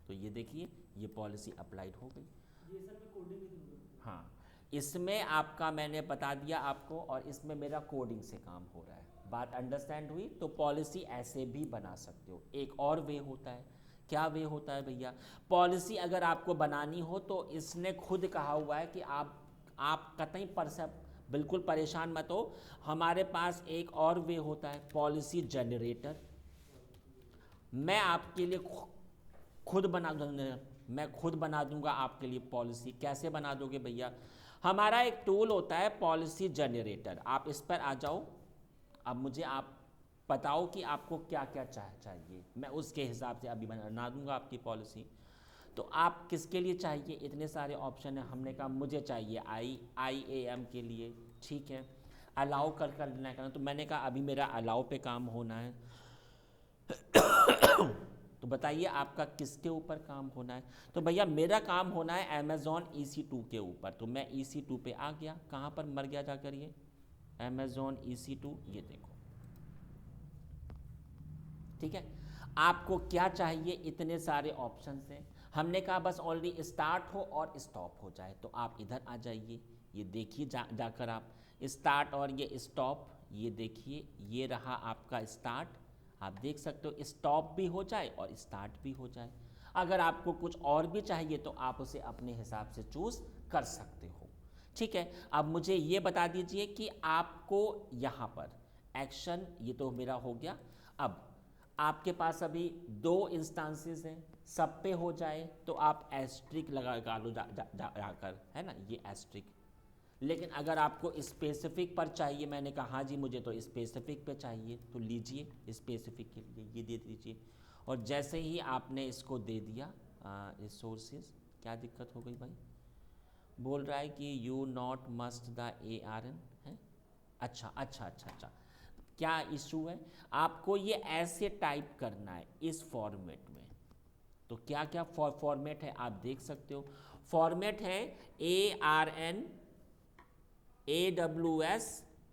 तो ये देखिए, ये पॉलिसी अप्लाइड हो गई। ये सर मैं कोडिंग की जरूरत है। हाँ, इसमें आपका मैंने बता दिया आपको, और इसमें मेरा कोडिंग से काम हो रहा है। बात अंडरस्टैंड हुई? तो पॉलिसी ऐसे भी बना सकते हो। एक और वे होता है। क्या वे होता है भैया? पॉलिसी अगर आपको बनानी हो तो इसने खुद कहा हुआ है कि आप कतई बिल्कुल परेशान मत हो। हमारे पास एक और वे होता है, पॉलिसी जनरेटर। मैं आपके लिए खुद बना दूंगा आपके लिए पॉलिसी। कैसे बना दोगे भैया? हमारा एक टूल होता है पॉलिसी जनरेटर, आप इस पर आ जाओ। अब मुझे आप बताओ कि आपको क्या क्या चाहिए, मैं उसके हिसाब से अभी बना दूंगा आपकी पॉलिसी। तो आप किसके लिए चाहिए? इतने सारे ऑप्शन है। हमने कहा मुझे चाहिए IAM के लिए, ठीक है। अलाउ कर लेना है, तो मैंने कहा अभी मेरा अलाउ पे काम होना है। तो बताइए आपका किसके ऊपर काम होना है? तो भैया मेरा काम होना है Amazon EC2 के ऊपर। तो मैं EC2 पे आ गया। कहाँ पर मर गया जाकर? ये Amazon EC2, ये देखो, ठीक है। आपको क्या चाहिए? इतने सारे ऑप्शन हैं। हमने कहा बस ओनली स्टार्ट हो और स्टॉप हो जाए। तो आप इधर आ जाइए, ये देखिए जाकर आप स्टार्ट और ये स्टॉप, ये देखिए, ये रहा आपका स्टार्ट। आप देख सकते हो स्टॉप भी हो जाए और स्टार्ट भी हो जाए। अगर आपको कुछ और भी चाहिए तो आप उसे अपने हिसाब से चूज़ कर सकते हो, ठीक है। अब मुझे ये बता दीजिए कि आपको यहाँ पर एक्शन, ये तो मेरा हो गया। अब आपके पास अभी 2 इंस्टांसेस हैं, सब पे हो जाए तो आप एस्ट्रिक लगा लो जाकर, है ना, ये एस्ट्रिक। लेकिन अगर आपको स्पेसिफिक पर चाहिए, मैंने कहा हाँ जी मुझे तो स्पेसिफिक पे चाहिए, तो लीजिए स्पेसिफिक के लिए ये दे दीजिए। और जैसे ही आपने इसको दे दिया रिसोर्सेज, क्या दिक्कत हो गई भाई? बोल रहा है कि you not must the ARN है। अच्छा अच्छा अच्छा अच्छा, क्या इशू है? आपको ये ऐसे टाइप करना है इस फॉर्मेट में। तो क्या क्या फॉर्मेट है आप देख सकते हो। फॉर्मेट है ARN AWS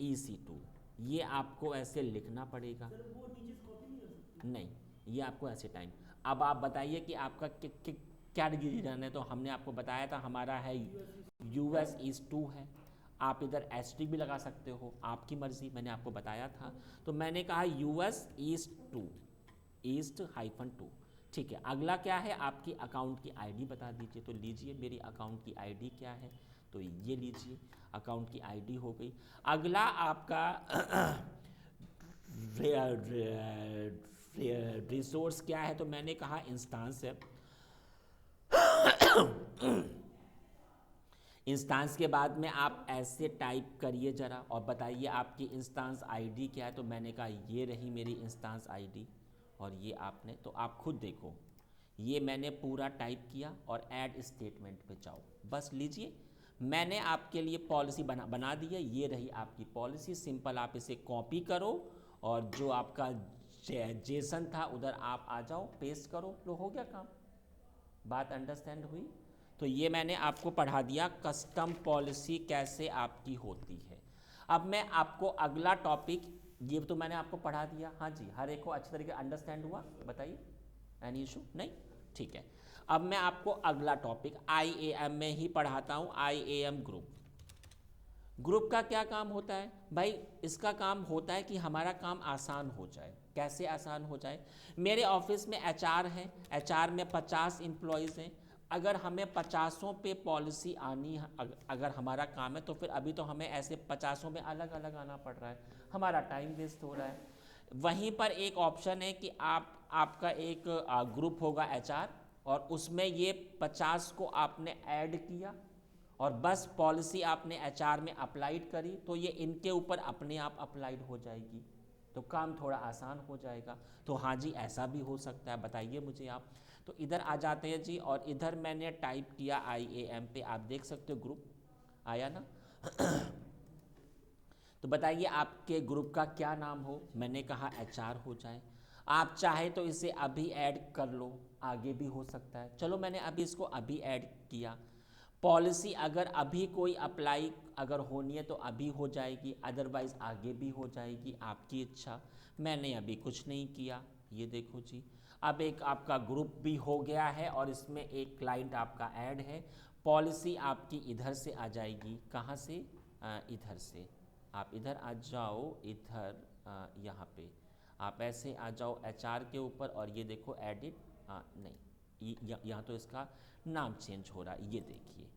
EC2, ये आपको ऐसे लिखना पड़ेगा। सर वो नीचे से कॉपी नहीं कर सकते? नहीं, ये आपको ऐसे टाइम। अब आप बताइए कि आपका क्या डिवीजन है? तो हमने आपको बताया था हमारा है US East 2 है। आप इधर एस्ट्रिक भी लगा सकते हो, आपकी मर्जी, मैंने आपको बताया था। तो मैंने कहा US East 2 East-2। ठीक है, अगला क्या है? आपकी अकाउंट की आईडी बता दीजिए। तो लीजिए मेरी अकाउंट की आईडी क्या है, तो ये लीजिए अकाउंट की आईडी हो गई। अगला आपका रिसोर्स क्या है? तो मैंने कहा इंस्टांस है। इंस्टांस के बाद में आप ऐसे टाइप करिए ज़रा और बताइए आपकी इंस्टांस आईडी क्या है। तो मैंने कहा ये रही मेरी इंस्टांस आईडी, और ये आपने, तो आप खुद देखो ये मैंने पूरा टाइप किया और ऐड स्टेटमेंट पे जाओ, बस लीजिए मैंने आपके लिए पॉलिसी बना दी है। ये रही आपकी पॉलिसी, सिंपल आप इसे कॉपी करो और जो आपका जेसन था उधर आप आ जाओ, पेस्ट करो, लो हो गया काम। बात अंडरस्टैंड हुई? तो ये मैंने आपको पढ़ा दिया कस्टम पॉलिसी कैसे आपकी होती है। अब मैं आपको अगला टॉपिक, ये तो मैंने आपको पढ़ा दिया, हाँ जी, हर एक को अच्छी तरीके अंडरस्टैंड हुआ? बताइए, एनी इशू? नहीं, ठीक है। अब मैं आपको अगला टॉपिक IAM में ही पढ़ाता हूँ। IAM ग्रुप का क्या काम होता है भाई? इसका काम होता है कि हमारा काम आसान हो जाए। कैसे आसान हो जाए? मेरे ऑफिस में HR है, HR में 50 एम्प्लॉयज़ हैं। अगर हमें 50 पे पॉलिसी आनी है, अगर हमारा काम है, तो फिर अभी तो हमें ऐसे 50 में अलग अलग आना पड़ रहा है, हमारा टाइम वेस्ट हो रहा है। वहीं पर एक ऑप्शन है कि आपका एक ग्रुप होगा HR, और उसमें ये 50 को आपने ऐड किया और बस पॉलिसी आपने HR में अप्लाइड करी, तो ये इनके ऊपर अपने आप अप्लाइड हो जाएगी, तो काम थोड़ा आसान हो जाएगा। तो हाँ जी, ऐसा भी हो सकता है, बताइए मुझे आप। तो इधर आ जाते हैं जी, और इधर मैंने टाइप किया IAM पे, आप देख सकते हो ग्रुप आया ना। तो बताइए आपके ग्रुप का क्या नाम हो? मैंने कहा HR हो जाए। आप चाहे तो इसे अभी ऐड कर लो, आगे भी हो सकता है। चलो मैंने अभी इसको अभी ऐड किया। पॉलिसी अगर अभी कोई अप्लाई अगर होनी है तो अभी हो जाएगी, अदरवाइज़ आगे भी हो जाएगी, आपकी इच्छा। मैंने अभी कुछ नहीं किया, ये देखो जी। अब एक आपका ग्रुप भी हो गया है और इसमें एक क्लाइंट आपका ऐड है। पॉलिसी आपकी इधर से आ जाएगी, कहाँ से? इधर से। आप इधर आ जाओ, इधर यहाँ पे आप ऐसे आ जाओ HR के ऊपर, और ये देखो एडिट, नहीं यहाँ तो इसका नाम चेंज हो रहा है, ये देखिए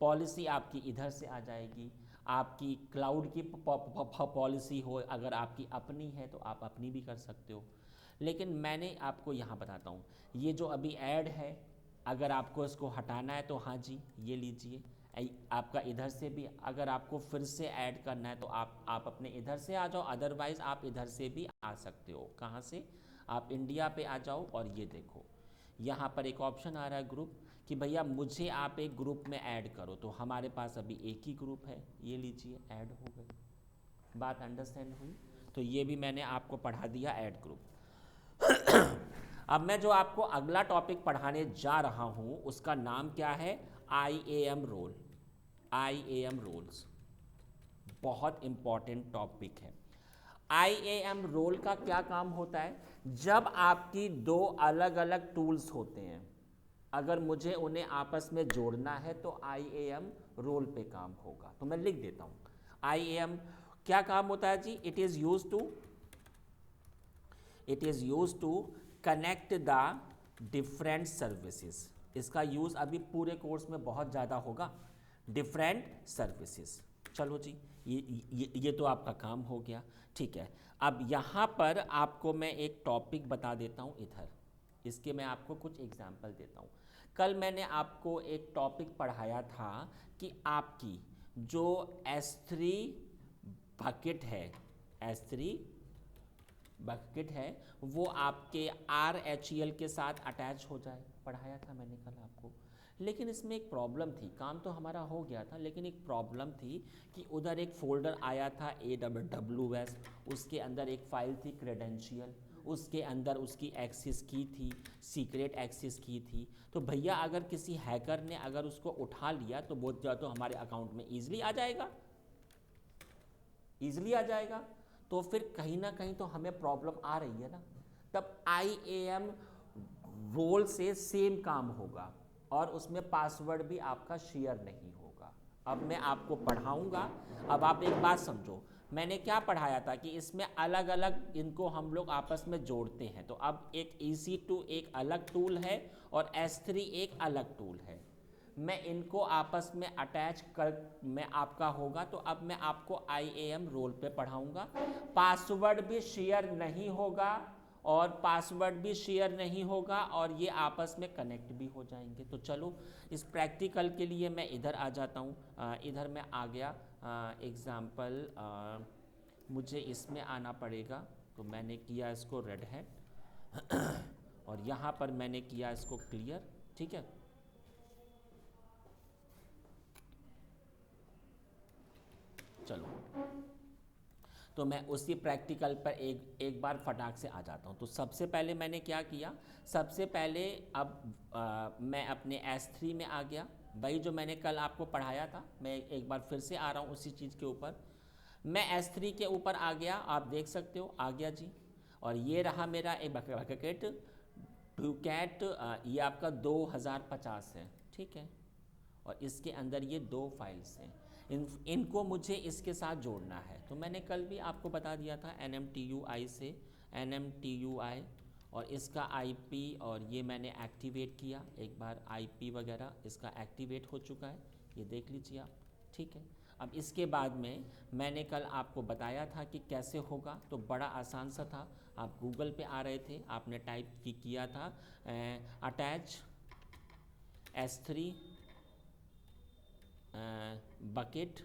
पॉलिसी आपकी इधर से आ जाएगी। आपकी क्लाउड की पॉलिसी हो, अगर आपकी अपनी है तो आप अपनी भी कर सकते हो। लेकिन मैंने आपको यहाँ बताता हूँ, ये जो अभी ऐड है, अगर आपको इसको हटाना है तो हाँ जी ये लीजिए। आपका इधर से भी अगर आपको फिर से ऐड करना है तो आप अपने इधर से आ जाओ, अदरवाइज़ आप इधर से भी आ सकते हो। कहाँ से? आप इंडिया पे आ जाओ, और ये देखो यहाँ पर एक ऑप्शन आ रहा है ग्रुप, कि भैया मुझे आप एक ग्रुप में ऐड करो। तो हमारे पास अभी एक ही ग्रुप है, ये लीजिए ऐड हो गए। बात अंडरस्टैंड हुई? तो ये भी मैंने आपको पढ़ा दिया ऐड ग्रुप। अब मैं जो आपको अगला टॉपिक पढ़ाने जा रहा हूँ उसका नाम क्या है? IAM role. IAM रोल्स बहुत इम्पॉर्टेंट टॉपिक है। IAM रोल का क्या काम होता है? जब आपकी 2 अलग अलग टूल्स होते हैं, अगर मुझे उन्हें आपस में जोड़ना है तो IAM रोल पे काम होगा। तो मैं लिख देता हूँ IAM क्या काम होता है जी? It is use to connect the different services. इसका यूज़ अभी पूरे कोर्स में बहुत ज़्यादा होगा, डिफरेंट सर्विसेज। चलो जी, ये तो आपका काम हो गया, ठीक है। अब यहाँ पर आपको मैं एक टॉपिक बता देता हूँ इधर, इसके मैं आपको कुछ एग्जाम्पल देता हूँ। कल मैंने आपको एक टॉपिक पढ़ाया था कि आपकी जो S3 बकेट है, S3 बकेट है, वो आपके RHEL के साथ अटैच हो जाए, पढ़ाया था मैंने कल आपको। लेकिन इसमें एक प्रॉब्लम थी, काम तो हमारा हो गया था, लेकिन एक प्रॉब्लम थी कि उधर एक फ़ोल्डर आया था AWS, उसके अंदर एक फ़ाइल थी क्रेडेंशियल, उसके अंदर उसकी एक्सेस की थी, सीक्रेट एक्सेस की थी। तो भैया अगर किसी हैकर ने अगर उसको उठा लिया तो बहुत ज़्यादा तो हमारे अकाउंट में ईजिली आ जाएगा, ईजिली आ जाएगा। तो फिर कहीं ना कहीं तो हमें प्रॉब्लम आ रही है ना। तब IAM रोल से सेम काम होगा और उसमें पासवर्ड भी आपका शेयर नहीं होगा। अब मैं आपको पढ़ाऊंगा। अब आप एक बात समझो, मैंने क्या पढ़ाया था कि इसमें अलग अलग इनको हम लोग आपस में जोड़ते हैं। तो अब एक EC2 एक अलग टूल है और S3 एक अलग टूल है। मैं इनको आपस में अटैच कर मैं आपका होगा। तो अब मैं आपको IAM रोल पे पढ़ाऊंगा। पासवर्ड भी शेयर नहीं होगा और पासवर्ड भी शेयर नहीं होगा और ये आपस में कनेक्ट भी हो जाएंगे। तो चलो इस प्रैक्टिकल के लिए मैं इधर आ जाता हूँ। इधर मैं आ गया। एग्ज़ाम्पल मुझे इसमें आना पड़ेगा। तो मैंने किया इसको रेड हैट और यहाँ पर मैंने किया इसको क्लियर, ठीक है। चलो तो मैं उसी प्रैक्टिकल पर एक बार फटाक से आ जाता हूँ। तो सबसे पहले मैंने क्या किया, सबसे पहले अब मैं अपने S3 में आ गया। वही जो मैंने कल आपको पढ़ाया था, मैं एक बार फिर से आ रहा हूँ उसी चीज़ के ऊपर। मैं S3 के ऊपर आ गया, आप देख सकते हो, आ गया जी। और ये रहा मेरा एक बकेट डुकैट, ये आपका 2050 है, ठीक है। और इसके अंदर ये 2 फाइल्स हैं, इनको मुझे इसके साथ जोड़ना है। तो मैंने कल भी आपको बता दिया था NMTUI से NMTUI और इसका IP, और ये मैंने एक्टिवेट किया एक बार। IP वगैरह इसका एक्टिवेट हो चुका है, ये देख लीजिए आप, ठीक है। अब इसके बाद में मैंने कल आपको बताया था कि कैसे होगा। तो बड़ा आसान सा था, आप गूगल पे आ रहे थे, आपने टाइप किया था attach S3 bucket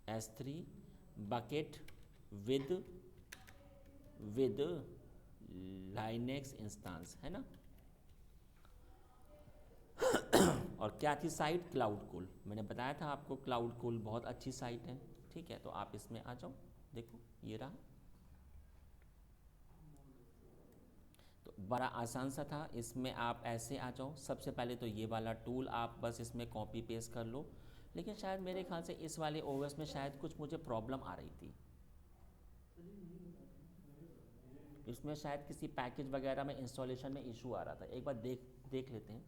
S3 bucket with Linux instance, है ना। और क्या थी साइट, क्लाउडकूल। मैंने बताया था आपको क्लाउडकूल बहुत अच्छी साइट है, ठीक है। तो आप इसमें आ जाओ, देखो ये रहा। तो बड़ा आसान सा था, इसमें आप ऐसे आ जाओ। सबसे पहले तो ये वाला टूल आप बस इसमें कॉपी पेस्ट कर लो। लेकिन शायद मेरे ख्याल से इस वाले OS में शायद कुछ मुझे प्रॉब्लम आ रही थी, इसमें शायद किसी पैकेज वगैरह में इंस्टॉलेशन में इशू आ रहा था। एक बार देख लेते हैं,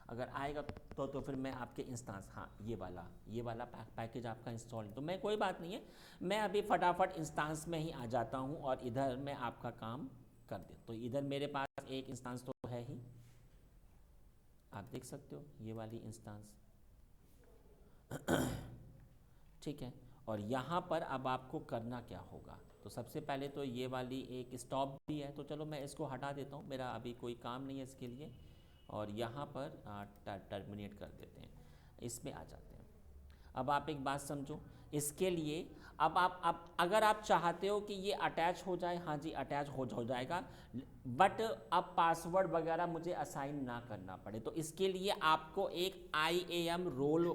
अगर आएगा तो फिर मैं आपके इंस्टेंस, हाँ ये वाला पैकेज आपका इंस्टॉल, तो मैं कोई बात नहीं है, मैं अभी फटाफट इंस्टेंस में ही आ जाता हूँ और इधर मैं आपका काम कर दे। तो इधर मेरे पास एक इंस्टेंस तो है ही, आप देख सकते हो ये वाली इंस्टेंस, ठीक है। और यहाँ पर अब आपको करना क्या होगा, तो सबसे पहले तो ये वाली एक स्टॉप भी है, तो चलो मैं इसको हटा देता हूँ, मेरा अभी कोई काम नहीं है इसके लिए। और यहाँ पर टर्मिनेट कर देते हैं, इसमें आ जाते हैं। अब आप एक बात समझो, इसके लिए अब अगर आप चाहते हो कि ये अटैच हो जाए, हाँ जी अटैच हो जाएगा, बट अब पासवर्ड वगैरह मुझे असाइन ना करना पड़े, तो इसके लिए आपको एक IAM रोल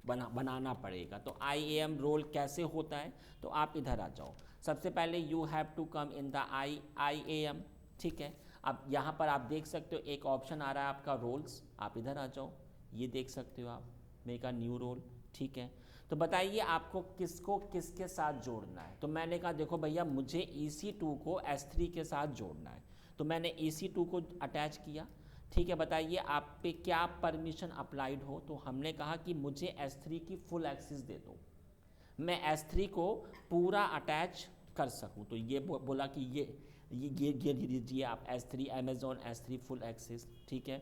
बनाना पड़ेगा। तो IAM रोल कैसे होता है, तो आप इधर आ जाओ। सबसे पहले you have to come in the IAM, ठीक है। अब यहाँ पर आप देख सकते हो एक ऑप्शन आ रहा है आपका रोल्स, आप इधर आ जाओ, ये देख सकते हो आप, मेक अ न्यू रोल, ठीक है। तो बताइए आपको किसको किसके साथ जोड़ना है। तो मैंने कहा देखो भैया मुझे EC2 को S3 के साथ जोड़ना है, तो मैंने EC2 को अटैच किया, ठीक है। बताइए आप पे क्या परमिशन अप्लाइड हो, तो हमने कहा कि मुझे S3 की फुल एक्सेस दे दो, मैं S3 को पूरा अटैच कर सकूं। तो ये बोला कि ये दीजिए आप S3 Amazon S3 full access, ठीक है।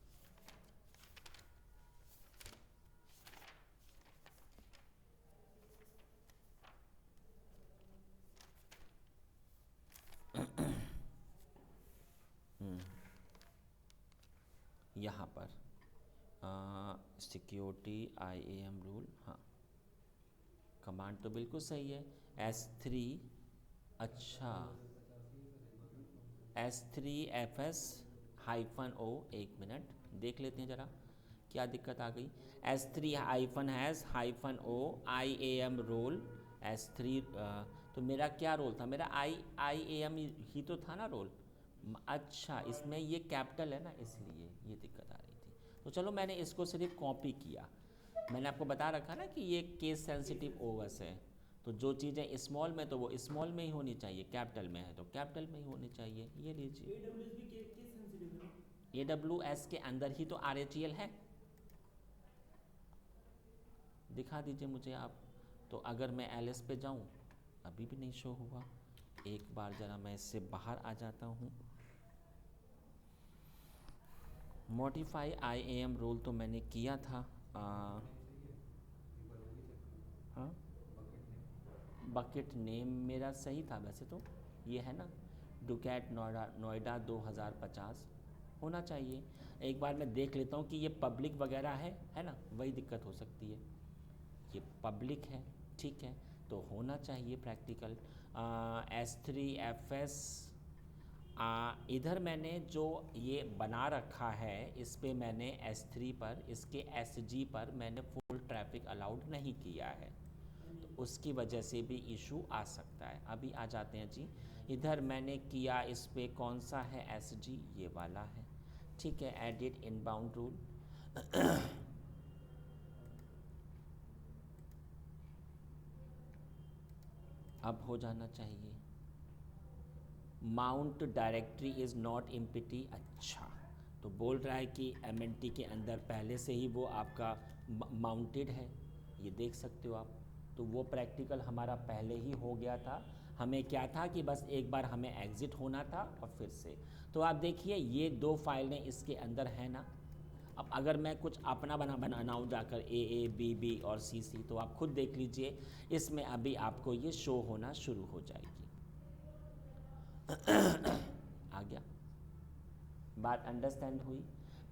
यहाँ पर सिक्योरिटी IAM रूल, हाँ कमांड तो बिल्कुल सही है। S3, अच्छा S3FS-O, एक मिनट देख लेते हैं ज़रा क्या दिक्कत आ गई। S3-हैज़-O IAM रोल S3, तो मेरा क्या रोल था, मेरा IAM ही तो था ना रोल। अच्छा इसमें ये कैपिटल है ना, इसलिए ये दिक्कत आ रही थी। तो चलो मैंने इसको सिर्फ कॉपी किया। मैंने आपको बता रखा ना कि ये केस सेंसिटिव ओवर्स है, तो जो चीज़ें स्मॉल में तो वो स्मॉल में ही होनी चाहिए, कैपिटल में है तो कैपिटल में ही होनी चाहिए। ये लीजिए AWS भी केस सेंसिटिव है ना? AWS के अंदर ही तो RHEL है, दिखा दीजिए मुझे आप। तो अगर मैं LS पे जाऊं, अभी भी नहीं शो हुआ। एक बार ज़रा मैं इससे बाहर आ जाता हूं। मॉडिफाई IAM रोल तो मैंने किया था। हाँ बकेट नेम मेरा सही था वैसे तो, ये है ना डुकैट नोएडा 2050 होना चाहिए। एक बार मैं देख लेता हूँ कि ये पब्लिक वगैरह है ना, वही दिक्कत हो सकती है। ये पब्लिक है, ठीक है, तो होना चाहिए प्रैक्टिकल। S3FS, इधर मैंने जो ये बना रखा है इस पे मैंने S3 पर, इसके SG पर मैंने फुल ट्रैफिक अलाउड नहीं किया है, तो उसकी वजह से भी इशू आ सकता है। अभी आ जाते हैं जी, इधर मैंने किया इस पे कौन सा है SG, ये वाला है, ठीक है। एडिट इनबाउंड रूल, अब हो जाना चाहिए। Mount directory is not empty, अच्छा तो बोल रहा है कि MNT के अंदर पहले से ही वो आपका माउंटेड है, ये देख सकते हो आप। तो वो प्रैक्टिकल हमारा पहले ही हो गया था, हमें क्या था कि बस एक बार हमें एग्ज़िट होना था और फिर से। तो आप देखिए ये दो फाइलें इसके अंदर है ना। अब अगर मैं कुछ अपना बनाना हो जाकर AA BB और CC, तो आप खुद देख लीजिए इसमें अभी आपको ये शो होना शुरू हो जाएगी। आ गया, बात अंडरस्टैंड हुई।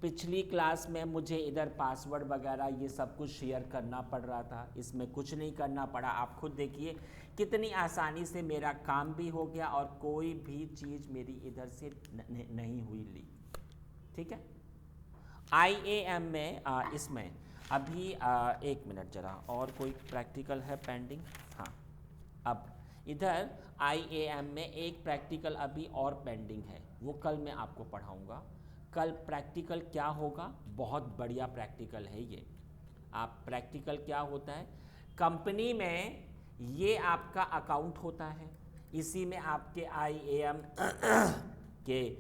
पिछली क्लास में मुझे इधर पासवर्ड वगैरह ये सब कुछ शेयर करना पड़ रहा था, इसमें कुछ नहीं करना पड़ा। आप खुद देखिए कितनी आसानी से मेरा काम भी हो गया और कोई भी चीज़ मेरी इधर से नहीं हुई लीक, ठीक है। IAM में इसमें अभी एक मिनट ज़रा, और कोई प्रैक्टिकल है पेंडिंग, हाँ अब इधर IAM में एक प्रैक्टिकल अभी और पेंडिंग है, वो कल मैं आपको पढ़ाऊँगा। कल प्रैक्टिकल क्या होगा, बहुत बढ़िया प्रैक्टिकल है ये। आप प्रैक्टिकल क्या होता है, कंपनी में ये आपका अकाउंट होता है, इसी में आपके IAM के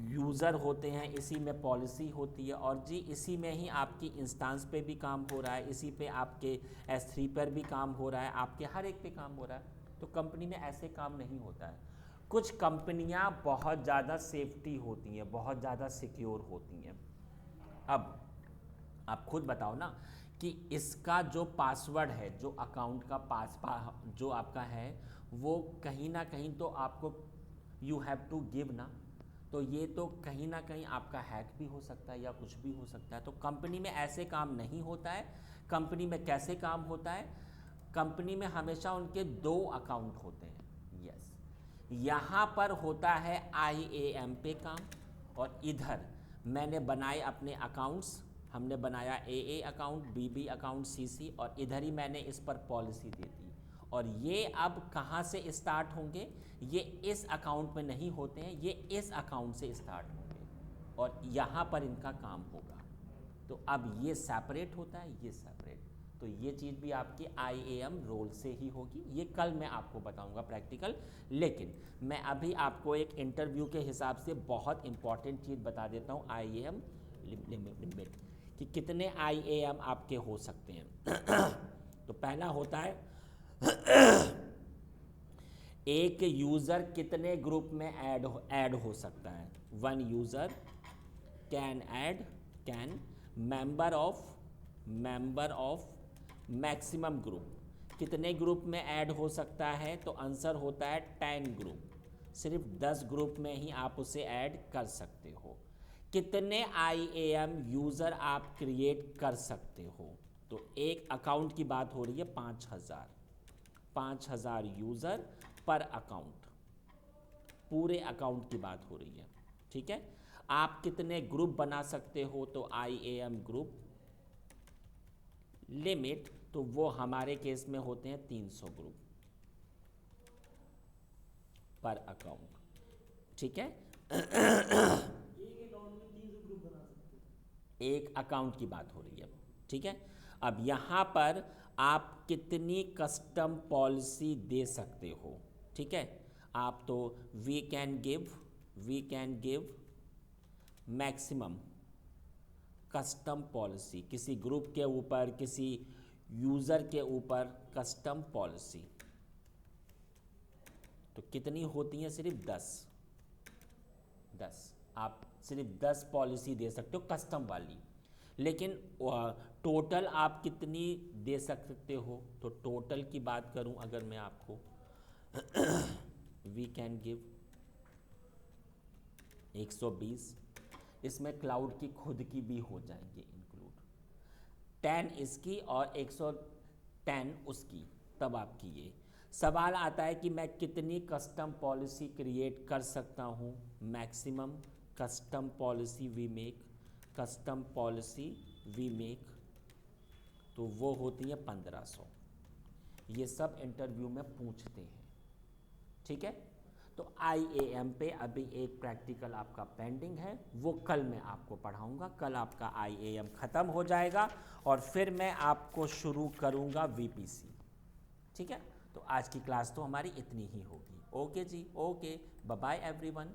यूज़र होते हैं, इसी में पॉलिसी होती है, और जी इसी में ही आपकी इंस्टेंस पे भी काम हो रहा है, इसी पे आपके S3 पर भी काम हो रहा है, आपके हर एक पे काम हो रहा है। तो कंपनी में ऐसे काम नहीं होता है। कुछ कंपनियां बहुत ज़्यादा सेफ्टी होती हैं, बहुत ज़्यादा सिक्योर होती हैं। अब आप खुद बताओ ना कि इसका जो पासवर्ड है, जो अकाउंट का जो आपका है, वो कहीं ना कहीं तो आपको यू हैव टू गिव ना, तो ये तो कहीं ना कहीं आपका हैक भी हो सकता है या कुछ भी हो सकता है। तो कंपनी में ऐसे काम नहीं होता है। कंपनी में कैसे काम होता है, कंपनी में हमेशा उनके 2 अकाउंट होते हैं। यस, यहाँ पर होता है IAM पे काम, और इधर मैंने बनाए अपने अकाउंट्स, हमने बनाया AA account, BB account, CC, और इधर ही मैंने इस पर पॉलिसी दे दी। और ये अब कहाँ से स्टार्ट होंगे, ये इस अकाउंट में नहीं होते हैं, ये इस अकाउंट से स्टार्ट होंगे और यहाँ पर इनका काम होगा। तो अब ये सेपरेट होता है, ये सेपरेट, तो ये चीज़ भी आपकी IAM रोल से ही होगी। ये कल मैं आपको बताऊंगा प्रैक्टिकल, लेकिन मैं अभी आपको एक इंटरव्यू के हिसाब से बहुत इंपॉर्टेंट चीज़ बता देता हूँ। IAM लिमिट कि कितने IAM आपके हो सकते हैं। तो पहला होता है एक यूज़र कितने ग्रुप में ऐड हो सकता है। 1 user can member of maximum group, कितने ग्रुप में ऐड हो सकता है, तो आंसर होता है 10 ग्रुप। सिर्फ 10 ग्रुप में ही आप उसे ऐड कर सकते हो। कितने IAM यूज़र आप क्रिएट कर सकते हो। तो एक अकाउंट की बात हो रही है 5000 यूज़र पर अकाउंट, पूरे अकाउंट की बात हो रही है, ठीक है। आप कितने ग्रुप बना सकते हो, तो IAM ग्रुप लिमिट, तो वो हमारे केस में होते हैं 300 ग्रुप पर अकाउंट, ठीक है। एक अकाउंट में 300 ग्रुप बना सकते हैं। एक अकाउंट की बात हो रही है, ठीक है। अब यहाँ पर आप कितनी कस्टम पॉलिसी दे सकते हो, ठीक है। आप तो we can give maximum custom policy, किसी ग्रुप के ऊपर, किसी यूज़र के ऊपर कस्टम पॉलिसी तो कितनी होती हैं, सिर्फ 10। आप सिर्फ 10 पॉलिसी दे सकते हो कस्टम वाली, लेकिन टोटल आप कितनी दे सकते हो। तो टोटल की बात करूं अगर मैं आपको वी कैन गिव 120, इसमें क्लाउड की खुद की भी हो जाएंगे इंक्लूड, 10 इसकी और 110 उसकी। तब आपकी ये सवाल आता है कि मैं कितनी कस्टम पॉलिसी क्रिएट कर सकता हूँ। Maximum custom policy we make, तो वो होती है 1500। ये सब इंटरव्यू में पूछते हैं, ठीक है। तो IAM पे अभी एक प्रैक्टिकल आपका पेंडिंग है, वो कल मैं आपको पढ़ाऊंगा। कल आपका IAM ख़त्म हो जाएगा और फिर मैं आपको शुरू करूंगा VPC, ठीक है। तो आज की क्लास तो हमारी इतनी ही होगी। ओके जी, ओके, बाय बाय एवरीवन।